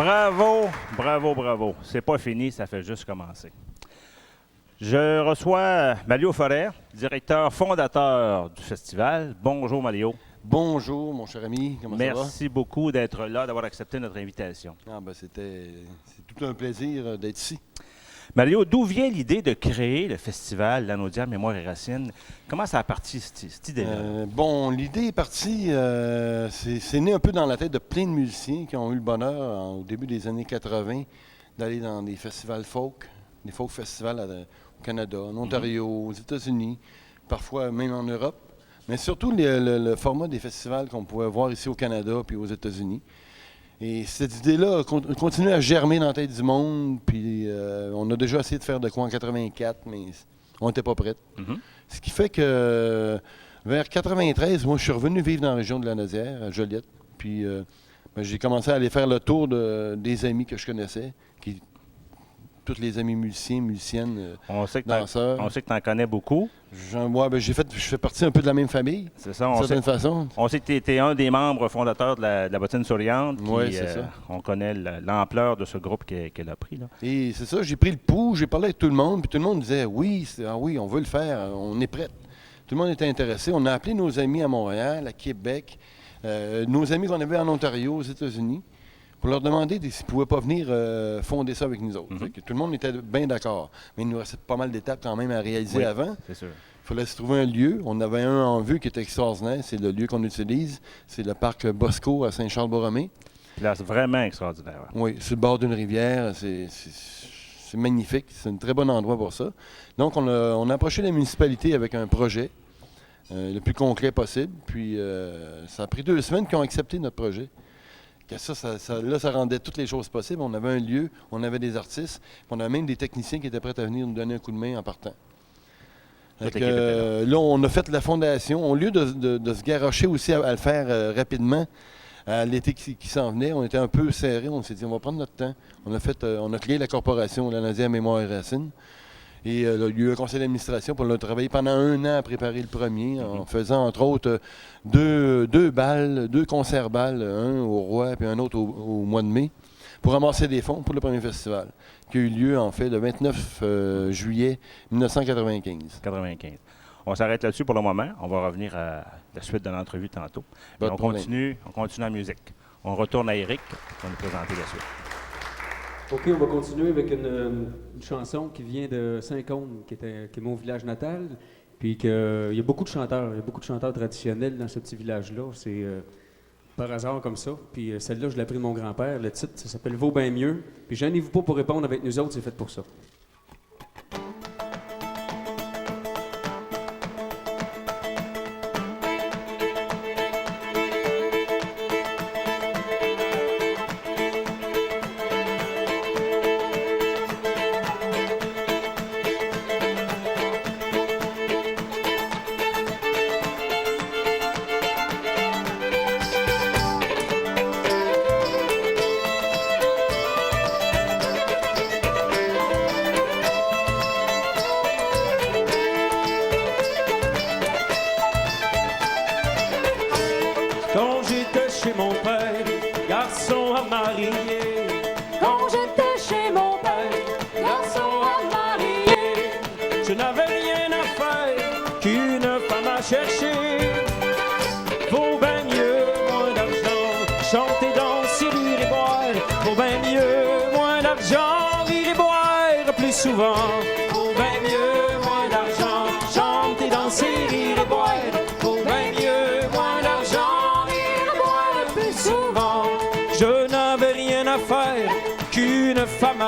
Bravo, bravo, bravo. C'est pas fini, ça fait juste commencer. Je reçois Mario Forêt, directeur fondateur du festival. Bonjour, Mario. Bonjour, mon cher ami. Comment ça va? Merci beaucoup d'être là, d'avoir accepté notre invitation. C'est tout un plaisir d'être ici. Mario, d'où vient l'idée de créer le festival Lanaudière, Mémoire et Racines? Comment ça a parti, cette idée-là? L'idée est partie, c'est né un peu dans la tête de plein de musiciens qui ont eu le bonheur, au début des années 80, d'aller dans des festivals folk, des folk festivals au Canada, en Ontario, aux États-Unis, parfois même en Europe. Mais surtout le format des festivals qu'on pouvait voir ici au Canada puis aux États-Unis. Et cette idée-là a continué à germer dans la tête du monde. Puis on a déjà essayé de faire de quoi en 84, mais on n'était pas prêts. Ce qui fait que vers 93, moi, je suis revenu vivre dans la région de Lanaudière, à Joliette. Puis j'ai commencé à aller faire le tour des amis que je connaissais, tous les amis musiciens, musiciennes, danseurs. On sait que tu en connais beaucoup. Je fais partie un peu de la même famille, c'est ça, d'une certaine façon. On sait que tu étais un des membres fondateurs de la bottine souriante. Oui, c'est ça. On connaît l'ampleur de ce groupe qu'elle a pris. Là. Et c'est ça, j'ai pris le pouls, j'ai parlé avec tout le monde, puis tout le monde disait oui, on veut le faire, on est prêt. Tout le monde était intéressé. On a appelé nos amis à Montréal, à Québec, nos amis qu'on avait en Ontario, aux États-Unis, pour leur demander s'ils ne pouvaient pas venir fonder ça avec nous autres. Tout le monde était bien d'accord. Mais il nous restait pas mal d'étapes quand même à réaliser avant. C'est sûr. Il fallait se trouver un lieu. On avait un en vue qui était extraordinaire. C'est le lieu qu'on utilise. C'est le parc Bosco à Saint-Charles-Borromée. Place vraiment extraordinaire. Oui, sur le bord d'une rivière. C'est magnifique. C'est un très bon endroit pour ça. Donc, on a approché la municipalité avec un projet le plus concret possible. Puis, ça a pris 2 semaines qu'ils ont accepté notre projet. Ça rendait toutes les choses possibles. On avait un lieu, on avait des artistes, on avait même des techniciens qui étaient prêts à venir nous donner un coup de main en partant. Là, on a fait la fondation. Au lieu de se garrocher aussi à le faire rapidement, à l'été qui s'en venait, on était un peu serré. On s'est dit, on va prendre notre temps. On a créé la corporation Lanaudière Mémoire et Racines. Et il y a eu un conseil d'administration pour le travailler pendant 1 an à préparer le premier, en faisant entre autres deux concerts-balles, un au Roi et un autre au mois de mai, pour ramasser des fonds pour le premier festival, qui a eu lieu en fait le 29 juillet 1995. On s'arrête là-dessus pour le moment. On va revenir à la suite de l'entrevue tantôt. On continue en musique. On retourne à Éric pour nous présenter la suite. OK, on va continuer avec une chanson qui vient de Saint-Côme, qui est mon village natal. Puis il y a beaucoup de chanteurs traditionnels dans ce petit village-là. C'est par hasard comme ça. Puis celle-là, je l'ai appris de mon grand-père. Le titre, ça s'appelle « Vaut bien mieux ». Puis gênez-vous pas pour répondre avec nous autres, c'est fait pour ça.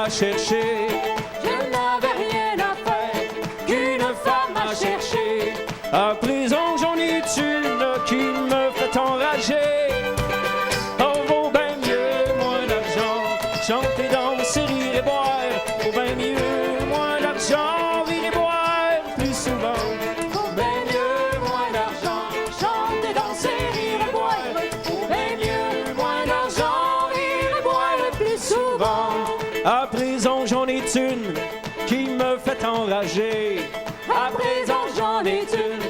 Chercher. Je n'avais rien à faire qu'une femme à chercher. À présent j'en ai une qui me fait enrager. Oh, vaut bien mieux moins d'argent, chanter, danser, rire et boire. Vaut bien mieux moins d'argent, rire et boire plus souvent. Vaut bien mieux moins d'argent, chanter, danser, rire et boire. Vaut bien mieux moins d'argent, rire et boire plus souvent. À présent j'en ai une qui me fait enrager. À présent j'en ai une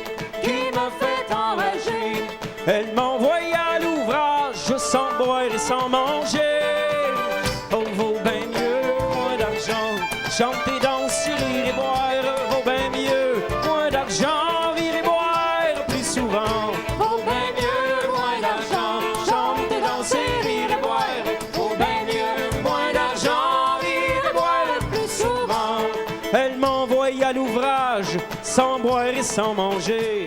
qui me fait enrager. Elle m'envoie à l'ouvrage sans boire et sans manger. sans manger.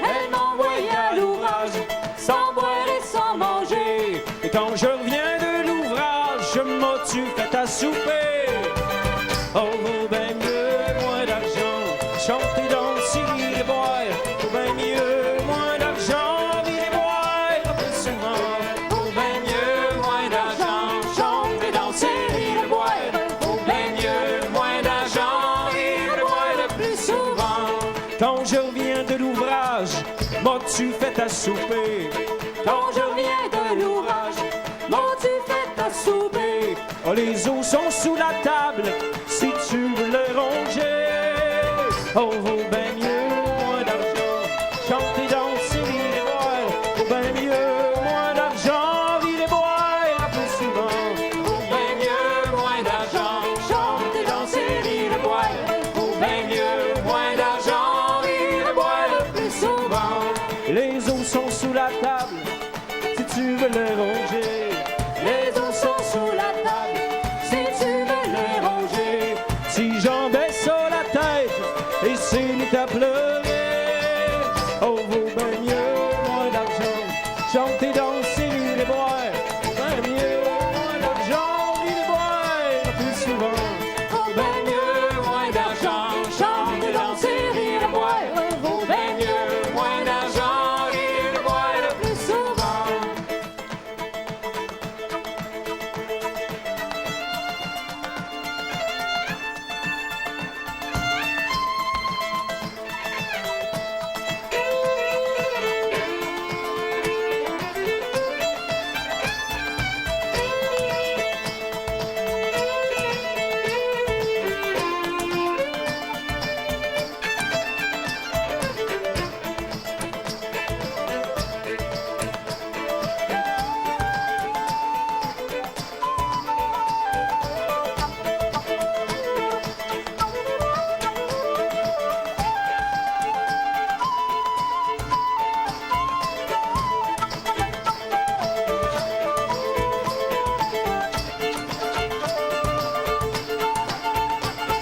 Elle m'envoyait à l'ouvrage, sans boire et sans manger. Et quand je reviens de l'ouvrage, je m'as-tu fait à souper. Oh, vaut bien mieux, moins d'argent, chanter, danser, rire et boire. Vaut bien mieux, moins d'argent, rire et boire plus souvent. Vaut bien mieux, moins d'argent, chanter, danser, rire et boire. Vaut bien mieux, moins d'argent, rire et boire le plus souvent. Quand je reviens de l'ouvrage, m'as-tu fait à souper. Quand je reviens de l'ouvrage, m'as-tu fait à souper. Oh, les os sont sous la table, si tu veux les ronger. Oh, vaut bien mieux, moins d'argent, chanter, danser, rire et boire. Vaut bien mieux, moins d'argent, rire et boire plus souvent. Vaut bien mieux, moins d'argent, chanter, danser, rire et boire. Vaut bien mieux, moins d'argent, rire et boire le plus souvent. Les os sont sous la table, si tu veux les ronger. Les os sont sous la table, si tu veux les ronger. Si j'en baisse la tête et c'est mis à pleurer. Oh, vaut bien mieux, moins d'argent, chanter, danser, rire et boire. Bien mieux, moins d'argent, rire et boire plus souvent. Vaut bien mieux, moins d'argent, chanter, danser, rire et boire. Vaut bien mieux, moins d'argent, rire et boire le plus souvent.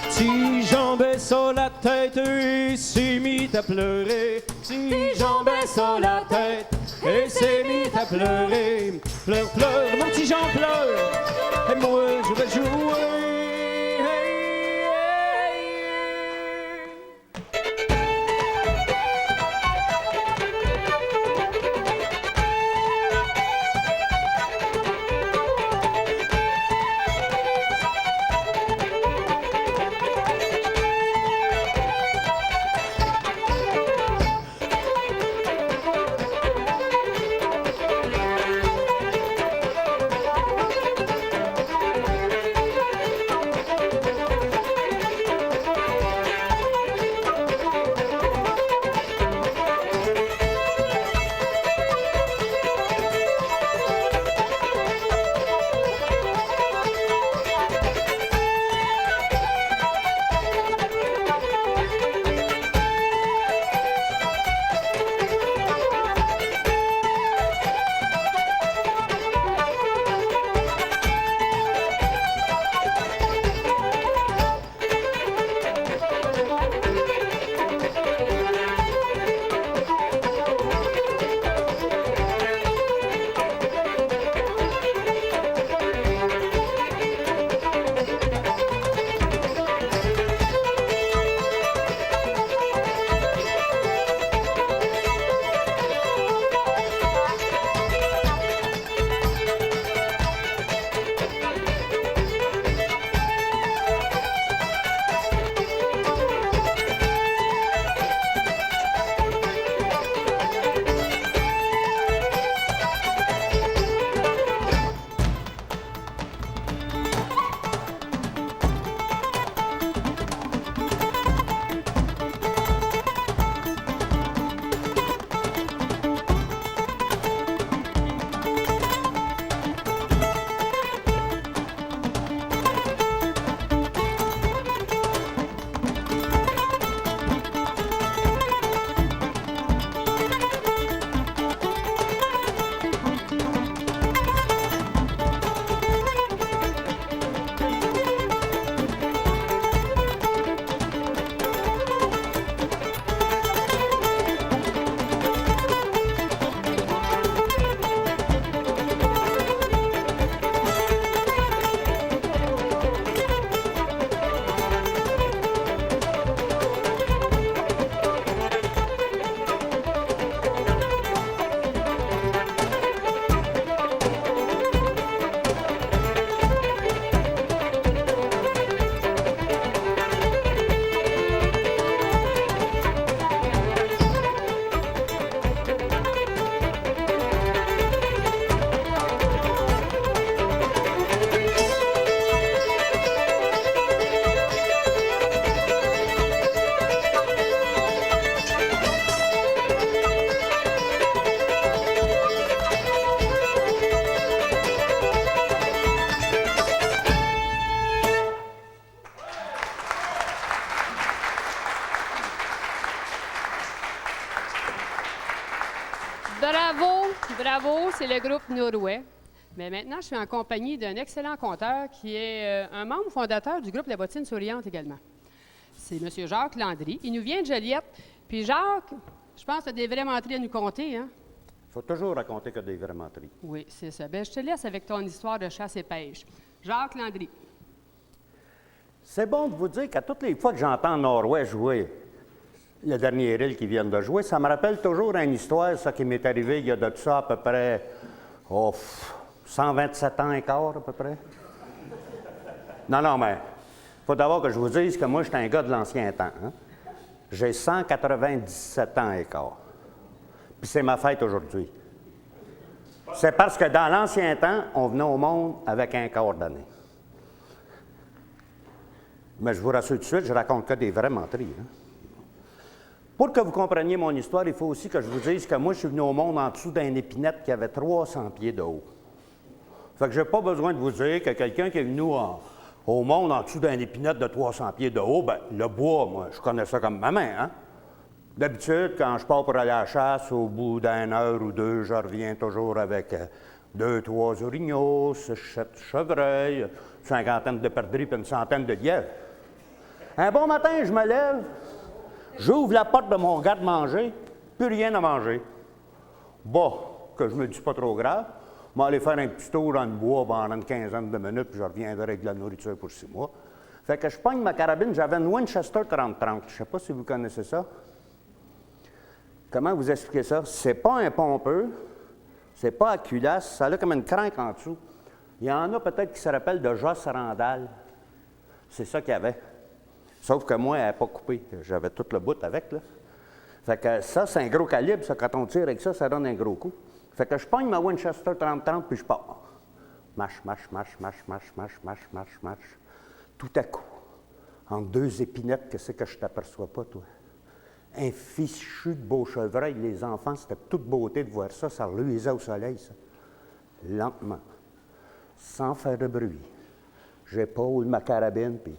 Si j'en baisse la tête et c'est mis à pleurer. Si j'en baisse la tête et c'est mis à pleurer. Pleure, pleure, mon petit Jean pleure. Et moi je vais jouer. Bravo, bravo, c'est le groupe Nord-Ouest. Mais maintenant, je suis en compagnie d'un excellent conteur qui est un membre fondateur du groupe La Bottine Souriante également. C'est M. Jacques Landry. Il nous vient de Joliette. Puis Jacques, je pense que tu as des vraies menteries à nous conter, hein? Il faut toujours raconter que des vraies menteries. Oui, c'est ça. Bien, je te laisse avec ton histoire de chasse et pêche. Jacques Landry. C'est bon de vous dire qu'à toutes les fois que j'entends Nord-Ouest jouer, le dernier reel qui vient de jouer, ça me rappelle toujours une histoire, ça qui m'est arrivé il y a de ça à peu près 127 ans et quart à peu près. Non, mais il faut d'abord que je vous dise que moi, je suis un gars de l'ancien temps. Hein? J'ai 197 ans et quart. Puis c'est ma fête aujourd'hui. C'est parce que dans l'ancien temps, on venait au monde avec un quart d'année. Mais je vous rassure tout de suite, je raconte que des vraies menteries. Hein? Pour que vous compreniez mon histoire, il faut aussi que je vous dise que moi, je suis venu au monde en dessous d'un épinette qui avait 300 pieds de haut. Fait que je n'ai pas besoin de vous dire que quelqu'un qui est venu au monde en dessous d'un épinette de 300 pieds de haut, bien, le bois, moi, je connais ça comme ma main, hein? D'habitude, quand je pars pour aller à la chasse, au bout d'une heure ou deux, je reviens toujours avec 2, 3 orignaux, 6, 7 chevreuils, une cinquantaine de perdrix et une centaine de lièvres. Un bon matin, je me lève, j'ouvre la porte de mon garde-manger, plus rien à manger. Bon, que je me dis pas trop grave, je vais aller faire un petit tour dans le bois pendant une quinzaine de minutes, puis je reviendrai avec de la nourriture pour 6 mois. Fait que je pogne ma carabine, j'avais une Winchester 30-30. Je sais pas si vous connaissez ça. Comment vous expliquer ça? C'est pas un pompeux, c'est pas à culasse, ça a comme une cranque en dessous. Il y en a peut-être qui se rappellent de Joss Randall. C'est ça qu'il y avait. Sauf que moi, elle n'est pas coupée. J'avais tout le bout avec, là. Fait que ça, c'est un gros calibre, ça. Quand on tire avec ça, ça donne un gros coup. Fait que je pogne ma Winchester 30-30, puis je pars. Marche. Tout à coup, entre 2 épinettes, qu'est-ce que je t'aperçois pas, toi? Un fichu de beau chevreuil. Les enfants, c'était toute beauté de voir ça. Ça reluisait au soleil, ça. Lentement, sans faire de bruit. J'épaule ma carabine, puis